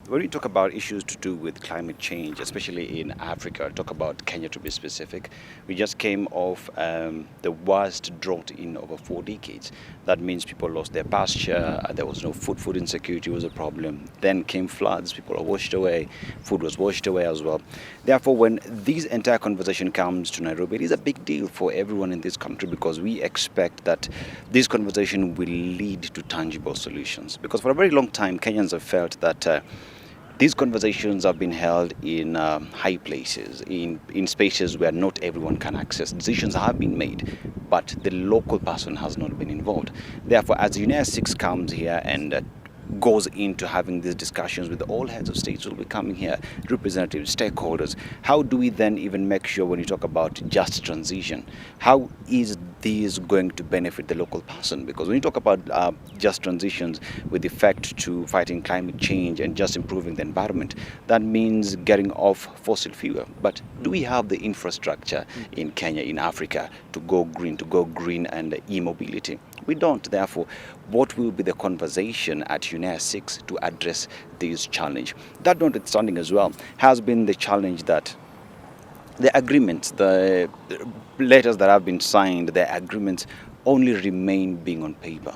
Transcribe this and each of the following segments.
when we talk about issues to do with climate change, especially in Africa, talk about Kenya to be specific, we just came off the worst drought in over 4 decades. That means people lost their pasture, there was no food, food insecurity was a problem. Then came floods, people are washed away, food was washed away as well. Therefore, when this entire conversation comes to Nairobi, it is a big deal for everyone in this country because we expect that this conversation will lead to tangible solutions. Because for a very long time, Kenyans have felt that these conversations have been held in high places, in spaces where not everyone can access. Decisions have been made, but the local person has not been involved. Therefore, as UNEA-6 comes here and goes into having these discussions with all heads of states who will be coming here, representatives, stakeholders. How do we then even make sure when you talk about just transition, how is this going to benefit the local person? Because when you talk about just transitions with effect to fighting climate change and just improving the environment, that means getting off fossil fuel. But do we have the infrastructure in Kenya, in Africa, to go green and e-mobility? We don't. Therefore, what will be the conversation at UNEA-6 to address this challenge? That notwithstanding as well has been the challenge that the agreements, the letters that have been signed, the agreements only remain being on paper.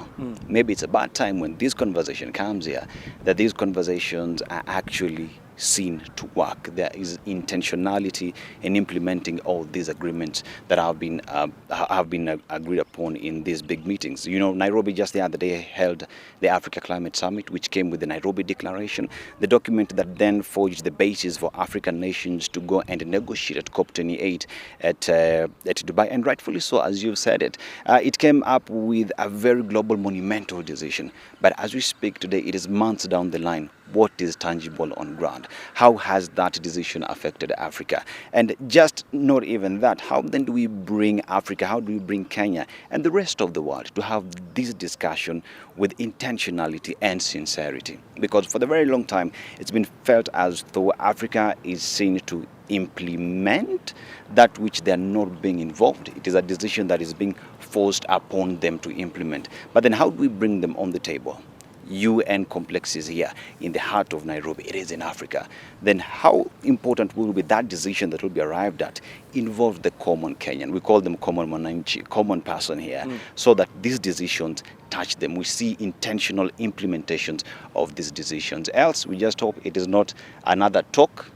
Maybe it's a bad time when this conversation comes here, that these conversations are actually seen to work. There is intentionality in implementing all these agreements that have been agreed upon in these big meetings. You know, Nairobi just the other day held the Africa Climate Summit, which came with the Nairobi Declaration, the document that then forged the basis for African nations to go and negotiate at COP28 at Dubai. And rightfully so, as you've said it. It came up with a very global, monumental decision. But as we speak today, it is months down the line. What is tangible on ground? How has that decision affected Africa? And just not even that, how then do we bring Africa, how do we bring Kenya and the rest of the world to have this discussion with intentionality and sincerity? Because for the very long time, it's been felt as though Africa is seen to implement that which they are not being involved. It is a decision that is being forced upon them to implement. But then how do we bring them on the table? UN complex is here in the heart of Nairobi. It is in Africa. Then how important will be that decision that will be arrived at involve the common Kenyan? We call them common person here, so that these decisions touch them. We see intentional implementations of these decisions. Else, we just hope it is not another talk,